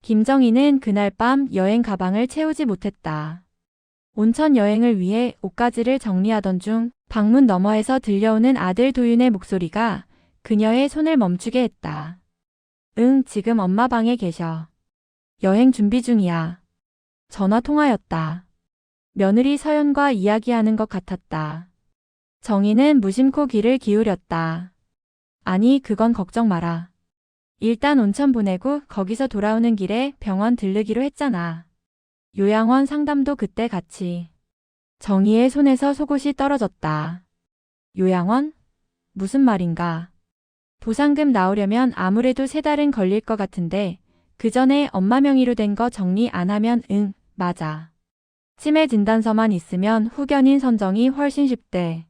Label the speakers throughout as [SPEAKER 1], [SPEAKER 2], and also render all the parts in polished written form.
[SPEAKER 1] 김정희는 그날 밤 여행 가방을 채우지 못했다. 온천 여행을 위해 옷가지를 정리하던 중 방문 너머에서 들려오는 아들 도윤의 목소리가 그녀의 손을 멈추게 했다. 응, 지금 엄마 방에 계셔. 여행 준비 중이야. 전화 통화였다. 며느리 서연과 이야기하는 것 같았다. 정희는 무심코 귀를 기울였다. 아니, 그건 걱정 마라. 일단 온천 보내고 거기서 돌아오는 길에 병원 들르기로 했잖아. 요양원 상담도 그때 같이. 정희의 손에서 속옷이 떨어졌다. 요양원? 무슨 말인가? 보상금 나오려면 아무래도 3달은 걸릴 것 같은데 그 전에 엄마 명의로 된 거 정리 안 하면 응, 맞아. 치매 진단서만 있으면 후견인 선정이 훨씬 쉽대.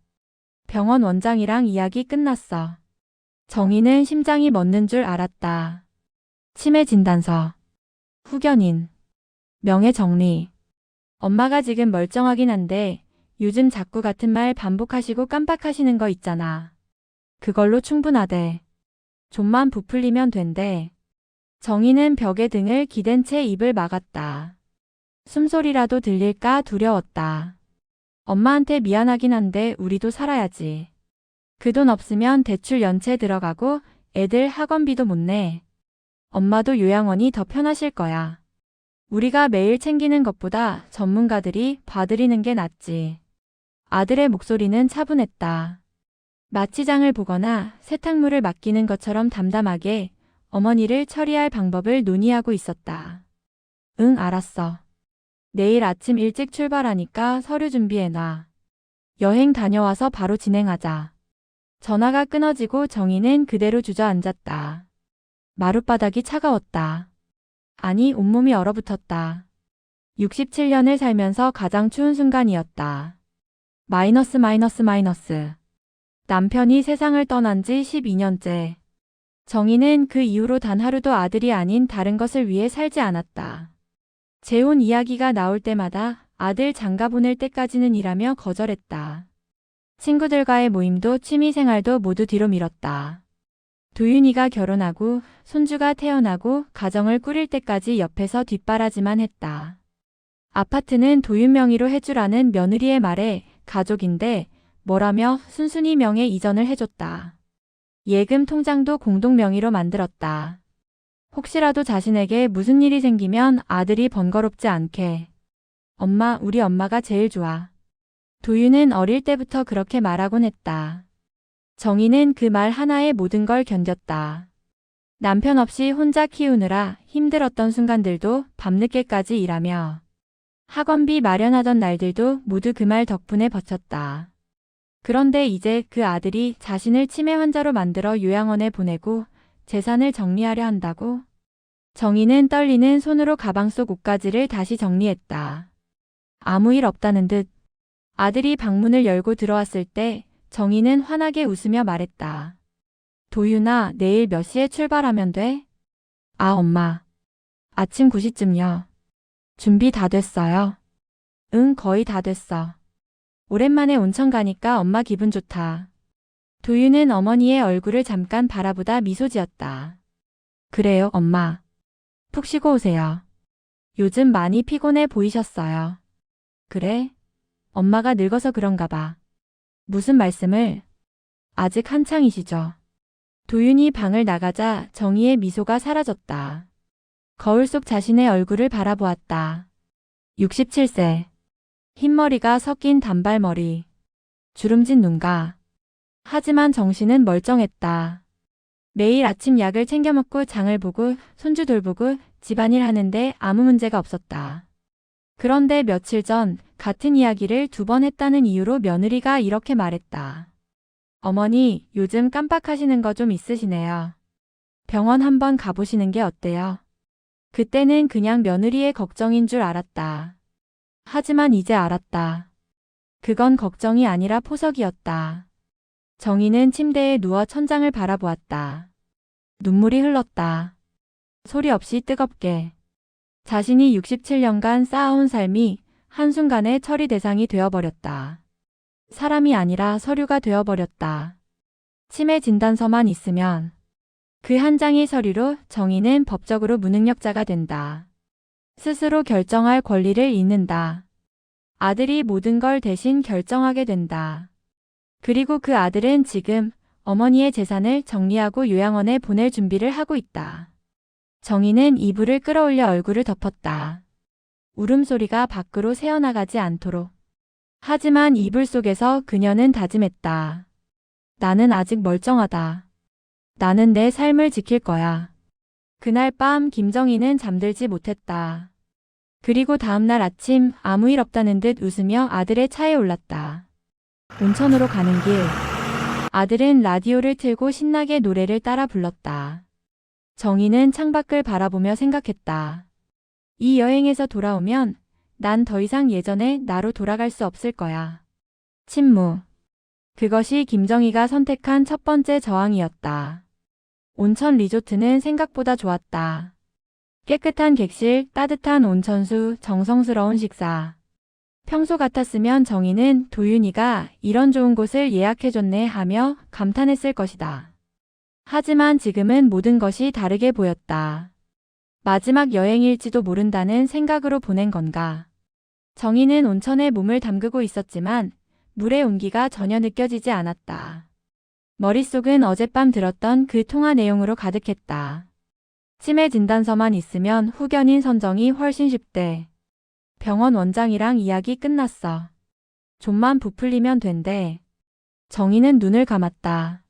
[SPEAKER 1] 병원 원장이랑 이야기 끝났어. 정희는 심장이 멎는 줄 알았다. 치매 진단서, 후견인, 명예 정리. 엄마가 지금 멀쩡하긴 한데 요즘 자꾸 같은 말 반복하시고 깜빡하시는 거 있잖아. 그걸로 충분하대. 좀만 부풀리면 된대. 정희는 벽에 등을 기댄 채 입을 막았다. 숨소리라도 들릴까 두려웠다. 엄마한테 미안하긴 한데 우리도 살아야지. 그 돈 없으면 대출 연체 들어가고 애들 학원비도 못 내. 엄마도 요양원이 더 편하실 거야. 우리가 매일 챙기는 것보다 전문가들이 봐드리는 게 낫지. 아들의 목소리는 차분했다. 마취장을 보거나 세탁물을 맡기는 것처럼 담담하게 어머니를 처리할 방법을 논의하고 있었다. 응, 알았어. 내일 아침 일찍 출발하니까 서류 준비해놔. 여행 다녀와서 바로 진행하자. 전화가 끊어지고 정희는 그대로 주저앉았다. 마룻바닥이 차가웠다. 아니, 온몸이 얼어붙었다. 67년을 살면서 가장 추운 순간이었다. 마이너스. 남편이 세상을 떠난 지 12년째. 정희는 그 이후로 단 하루도 아들이 아닌 다른 것을 위해 살지 않았다. 재혼 이야기가 나올 때마다 아들 장가 보낼 때까지는 일하며 거절했다. 친구들과의 모임도 취미생활도 모두 뒤로 미뤘다. 도윤이가 결혼하고 손주가 태어나고 가정을 꾸릴 때까지 옆에서 뒷바라지만 했다. 아파트는 도윤 명의로 해주라는 며느리의 말에 가족인데 뭐라며 순순히 명의 이전을 해줬다. 예금 통장도 공동 명의로 만들었다. 혹시라도 자신에게 무슨 일이 생기면 아들이 번거롭지 않게. 엄마, 우리 엄마가 제일 좋아. 도윤은 어릴 때부터 그렇게 말하곤 했다. 정희는 그 말 하나에 모든 걸 견뎠다. 남편 없이 혼자 키우느라 힘들었던 순간들도 밤늦게까지 일하며 학원비 마련하던 날들도 모두 그 말 덕분에 버텼다. 그런데 이제 그 아들이 자신을 치매 환자로 만들어 요양원에 보내고 재산을 정리하려 한다고? 정희는 떨리는 손으로 가방 속 옷가지를 다시 정리했다. 아무 일 없다는 듯. 아들이 방문을 열고 들어왔을 때 정희는 환하게 웃으며 말했다. 도윤아, 내일 몇 시에 출발하면 돼? 아, 엄마. 아침 9시쯤요. 준비 다 됐어요? 응, 거의 다 됐어. 오랜만에 온천 가니까 엄마 기분 좋다. 도윤은 어머니의 얼굴을 잠깐 바라보다 미소 지었다. 그래요, 엄마. 푹 쉬고 오세요. 요즘 많이 피곤해 보이셨어요. 그래? 엄마가 늙어서 그런가 봐. 무슨 말씀을? 아직 한창이시죠. 도윤이 방을 나가자 정희의 미소가 사라졌다. 거울 속 자신의 얼굴을 바라보았다. 67세. 흰머리가 섞인 단발머리. 주름진 눈가. 하지만 정신은 멀쩡했다. 매일 아침 약을 챙겨 먹고 장을 보고 손주 돌보고 집안일 하는데 아무 문제가 없었다. 그런데 며칠 전 같은 이야기를 2번 했다는 이유로 며느리가 이렇게 말했다. 어머니, 요즘 깜빡하시는 거 좀 있으시네요. 병원 한번 가보시는 게 어때요? 그때는 그냥 며느리의 걱정인 줄 알았다. 하지만 이제 알았다. 그건 걱정이 아니라 포석이었다. 정희는 침대에 누워 천장을 바라보았다. 눈물이 흘렀다. 소리 없이 뜨겁게. 자신이 67년간 쌓아온 삶이 한순간에 처리 대상이 되어버렸다. 사람이 아니라 서류가 되어버렸다. 치매 진단서만 있으면 그 한 장의 서류로 정의는 법적으로 무능력자가 된다. 스스로 결정할 권리를 잃는다. 아들이 모든 걸 대신 결정하게 된다. 그리고 그 아들은 지금 어머니의 재산을 정리하고 요양원에 보낼 준비를 하고 있다. 정희는 이불을 끌어올려 얼굴을 덮었다. 울음소리가 밖으로 새어나가지 않도록. 하지만 이불 속에서 그녀는 다짐했다. 나는 아직 멀쩡하다. 나는 내 삶을 지킬 거야. 그날 밤 김정희는 잠들지 못했다. 그리고 다음날 아침 아무 일 없다는 듯 웃으며 아들의 차에 올랐다. 온천으로 가는 길. 아들은 라디오를 틀고 신나게 노래를 따라 불렀다. 정희는 창밖을 바라보며 생각했다. 이 여행에서 돌아오면 난 더 이상 예전의 나로 돌아갈 수 없을 거야. 침묵. 그것이 김정희가 선택한 첫 번째 저항이었다. 온천 리조트는 생각보다 좋았다. 깨끗한 객실, 따뜻한 온천수, 정성스러운 식사. 평소 같았으면 정희는 도윤이가 이런 좋은 곳을 예약해줬네 하며 감탄했을 것이다. 하지만 지금은 모든 것이 다르게 보였다. 마지막 여행일지도 모른다는 생각으로 보낸 건가. 정희는 온천에 몸을 담그고 있었지만 물의 온기가 전혀 느껴지지 않았다. 머릿속은 어젯밤 들었던 그 통화 내용으로 가득했다. 치매 진단서만 있으면 후견인 선정이 훨씬 쉽대. 병원 원장이랑 이야기 끝났어. 좀만 부풀리면 된대. 정희는 눈을 감았다.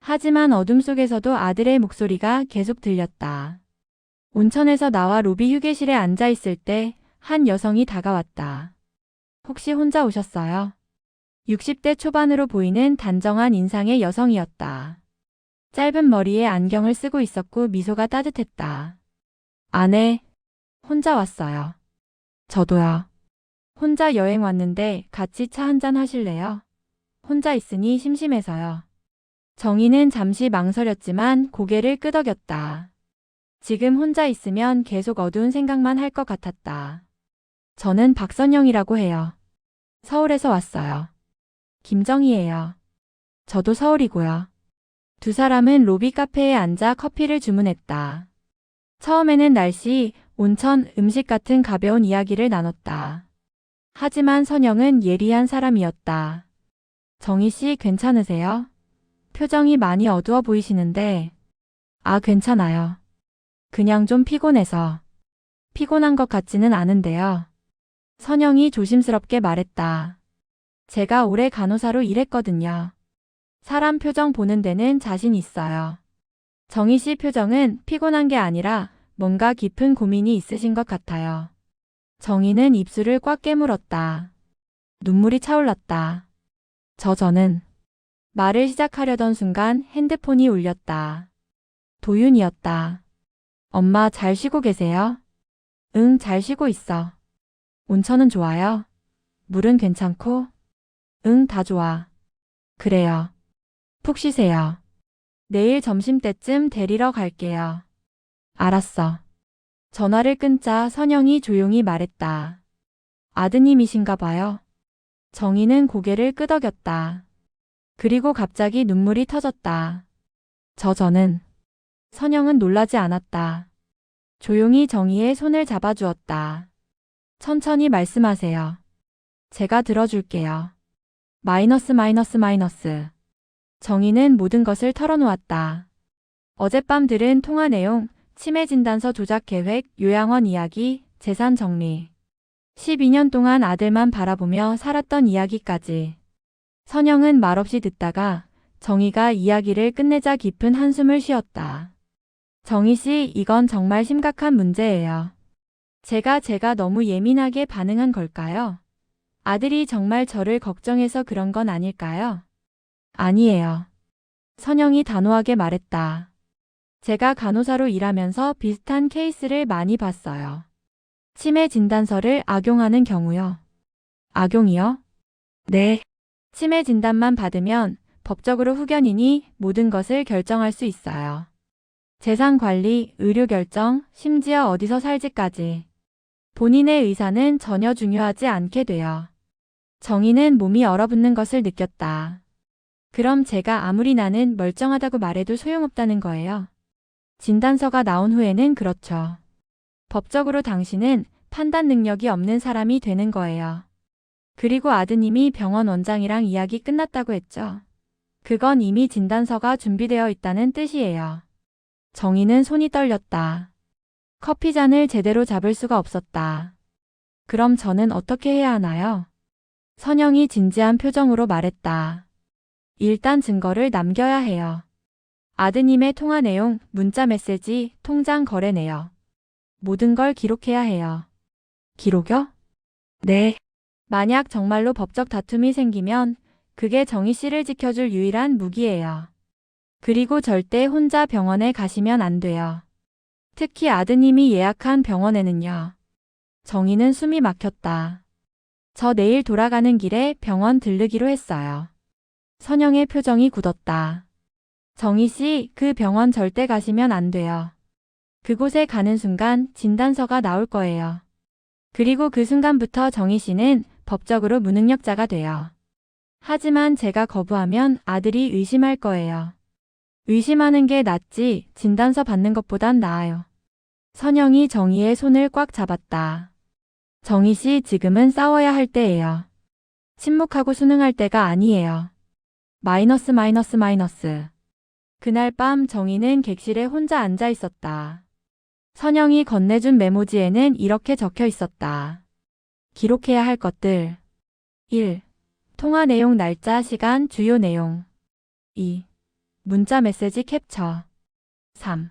[SPEAKER 1] 하지만 어둠 속에서도 아들의 목소리가 계속 들렸다. 온천에서 나와 로비 휴게실에 앉아 있을 때 한 여성이 다가왔다. 혹시 혼자 오셨어요? 60대 초반으로 보이는 단정한 인상의 여성이었다. 짧은 머리에 안경을 쓰고 있었고 미소가 따뜻했다. 아네, 혼자 왔어요. 저도요. 혼자 여행 왔는데 같이 차 한잔 하실래요? 혼자 있으니 심심해서요. 정희는 잠시 망설였지만 고개를 끄덕였다. 지금 혼자 있으면 계속 어두운 생각만 할 것 같았다. 저는 박선영이라고 해요. 서울에서 왔어요. 김정희예요. 저도 서울이고요. 두 사람은 로비 카페에 앉아 커피를 주문했다. 처음에는 날씨, 온천, 음식 같은 가벼운 이야기를 나눴다. 하지만 선영은 예리한 사람이었다. 정희 씨 괜찮으세요? 표정이 많이 어두워 보이시는데. 아, 괜찮아요. 그냥 좀 피곤해서. 피곤한 것 같지는 않은데요. 선영이 조심스럽게 말했다. 제가 올해 간호사로 일했거든요. 사람 표정 보는 데는 자신 있어요. 정희 씨 표정은 피곤한 게 아니라 뭔가 깊은 고민이 있으신 것 같아요. 정희는 입술을 꽉 깨물었다. 눈물이 차올랐다. 저는 말을 시작하려던 순간 핸드폰이 울렸다. 도윤이었다. 엄마 잘 쉬고 계세요? 응, 잘 쉬고 있어. 온천은 좋아요? 물은 괜찮고? 응, 다 좋아. 그래요. 푹 쉬세요. 내일 점심때쯤 데리러 갈게요. 알았어. 전화를 끊자 선영이 조용히 말했다. 아드님이신가 봐요. 정희는 고개를 끄덕였다. 그리고 갑자기 눈물이 터졌다. 저는. 선영은 놀라지 않았다. 조용히 정희의 손을 잡아주었다. 천천히 말씀하세요. 제가 들어줄게요. 마이너스. 정희는 모든 것을 털어놓았다. 어젯밤 들은 통화 내용, 치매 진단서 조작 계획, 요양원 이야기, 재산 정리. 12년 동안 아들만 바라보며 살았던 이야기까지. 선영은 말없이 듣다가 정희가 이야기를 끝내자 깊은 한숨을 쉬었다. 정희 씨, 이건 정말 심각한 문제예요. 제가 너무 예민하게 반응한 걸까요? 아들이 정말 저를 걱정해서 그런 건 아닐까요? 아니에요. 선영이 단호하게 말했다. 제가 간호사로 일하면서 비슷한 케이스를 많이 봤어요. 치매 진단서를 악용하는 경우요. 악용이요? 네. 치매 진단만 받으면 법적으로 후견인이 모든 것을 결정할 수 있어요. 재산 관리, 의료 결정, 심지어 어디서 살지까지. 본인의 의사는 전혀 중요하지 않게 돼요. 정희는 몸이 얼어붙는 것을 느꼈다. 그럼 제가 아무리 나는 멀쩡하다고 말해도 소용없다는 거예요. 진단서가 나온 후에는 그렇죠. 법적으로 당신은 판단 능력이 없는 사람이 되는 거예요. 그리고 아드님이 병원 원장이랑 이야기 끝났다고 했죠. 그건 이미 진단서가 준비되어 있다는 뜻이에요. 정희는 손이 떨렸다. 커피잔을 제대로 잡을 수가 없었다. 그럼 저는 어떻게 해야 하나요? 선영이 진지한 표정으로 말했다. 일단 증거를 남겨야 해요. 아드님의 통화 내용, 문자 메시지, 통장 거래 내역. 모든 걸 기록해야 해요. 기록요? 네. 만약 정말로 법적 다툼이 생기면 그게 정희 씨를 지켜줄 유일한 무기예요. 그리고 절대 혼자 병원에 가시면 안 돼요. 특히 아드님이 예약한 병원에는요. 정희는 숨이 막혔다. 저 내일 돌아가는 길에 병원 들르기로 했어요. 선영의 표정이 굳었다. 정희 씨, 그 병원 절대 가시면 안 돼요. 그곳에 가는 순간 진단서가 나올 거예요. 그리고 그 순간부터 정희 씨는 법적으로 무능력자가 돼요. 하지만 제가 거부하면 아들이 의심할 거예요. 의심하는 게 낫지 진단서 받는 것보단 나아요. 선영이 정희의 손을 꽉 잡았다. 정희 씨, 지금은 싸워야 할 때예요. 침묵하고 순응할 때가 아니에요. 마이너스. 그날 밤 정희는 객실에 혼자 앉아 있었다. 선영이 건네준 메모지에는 이렇게 적혀 있었다. 기록해야 할 것들. 1. 통화 내용, 날짜, 시간, 주요 내용. 2. 문자 메시지 캡처. 3.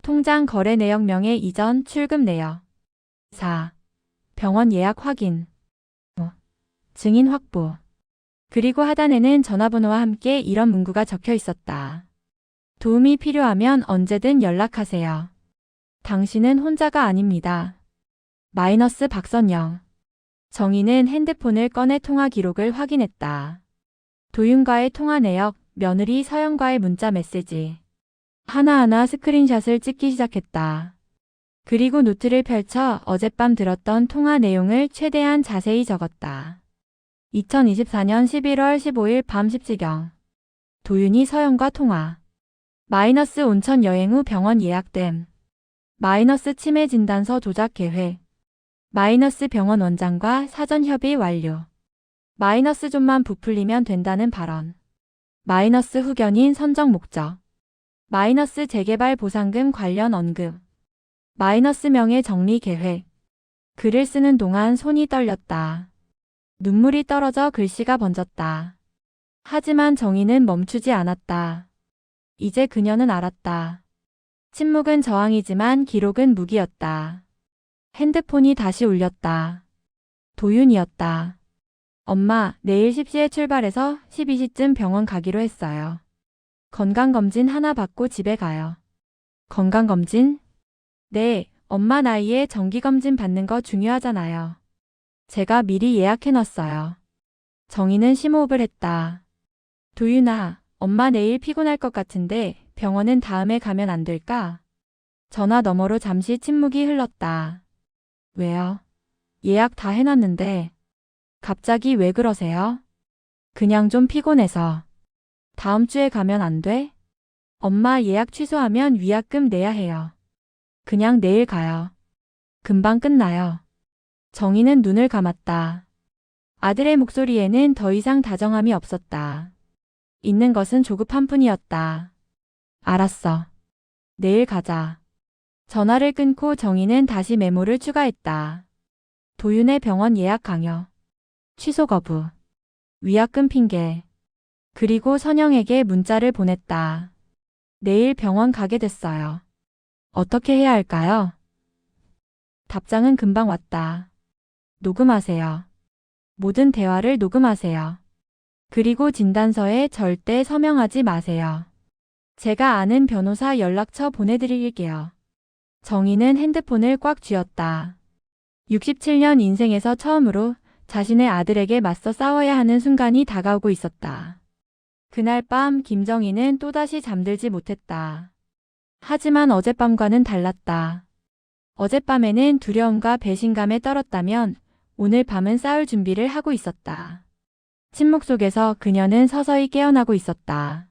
[SPEAKER 1] 통장 거래 내역, 명의 이전, 출금 내역. 4. 병원 예약 확인. 5. 증인 확보. 그리고 하단에는 전화번호와 함께 이런 문구가 적혀 있었다. 도움이 필요하면 언제든 연락하세요. 당신은 혼자가 아닙니다. 마이너스 박선영. 정희는 핸드폰을 꺼내 통화 기록을 확인했다. 도윤과의 통화 내역, 며느리 서영과의 문자 메시지. 하나하나 스크린샷을 찍기 시작했다. 그리고 노트를 펼쳐 어젯밤 들었던 통화 내용을 최대한 자세히 적었다. 2024년 11월 15일 밤 10시경. 도윤이 서영과 통화. 마이너스 온천 여행 후 병원 예약됨. 마이너스 치매 진단서 조작 계획. 마이너스 병원 원장과 사전 협의 완료. 마이너스 좀만 부풀리면 된다는 발언. 마이너스 후견인 선정 목적. 마이너스 재개발 보상금 관련 언급. 마이너스 명예 정리 계획. 글을 쓰는 동안 손이 떨렸다. 눈물이 떨어져 글씨가 번졌다. 하지만 정희는 멈추지 않았다. 이제 그녀는 알았다. 침묵은 저항이지만 기록은 무기였다. 핸드폰이 다시 울렸다. 도윤이었다. 엄마, 내일 10시에 출발해서 12시쯤 병원 가기로 했어요. 건강검진 하나 받고 집에 가요. 건강검진? 네, 엄마 나이에 정기검진 받는 거 중요하잖아요. 제가 미리 예약해놨어요. 정희는 심호흡을 했다. 도윤아, 엄마 내일 피곤할 것 같은데 병원은 다음에 가면 안 될까? 전화 너머로 잠시 침묵이 흘렀다. 왜요? 예약 다 해놨는데. 갑자기 왜 그러세요? 그냥 좀 피곤해서. 다음 주에 가면 안 돼? 엄마 예약 취소하면 위약금 내야 해요. 그냥 내일 가요. 금방 끝나요. 정희는 눈을 감았다. 아들의 목소리에는 더 이상 다정함이 없었다. 있는 것은 조급한 뿐이었다. 알았어. 내일 가자. 전화를 끊고 정희는 다시 메모를 추가했다. 도윤의 병원 예약 강요. 취소 거부. 위약금 핑계. 그리고 선영에게 문자를 보냈다. 내일 병원 가게 됐어요. 어떻게 해야 할까요? 답장은 금방 왔다. 녹음하세요. 모든 대화를 녹음하세요. 그리고 진단서에 절대 서명하지 마세요. 제가 아는 변호사 연락처 보내드릴게요. 정희는 핸드폰을 꽉 쥐었다. 67년 인생에서 처음으로 자신의 아들에게 맞서 싸워야 하는 순간이 다가오고 있었다. 그날 밤 김정희는 또다시 잠들지 못했다. 하지만 어젯밤과는 달랐다. 어젯밤에는 두려움과 배신감에 떨었다면 오늘 밤은 싸울 준비를 하고 있었다. 침묵 속에서 그녀는 서서히 깨어나고 있었다.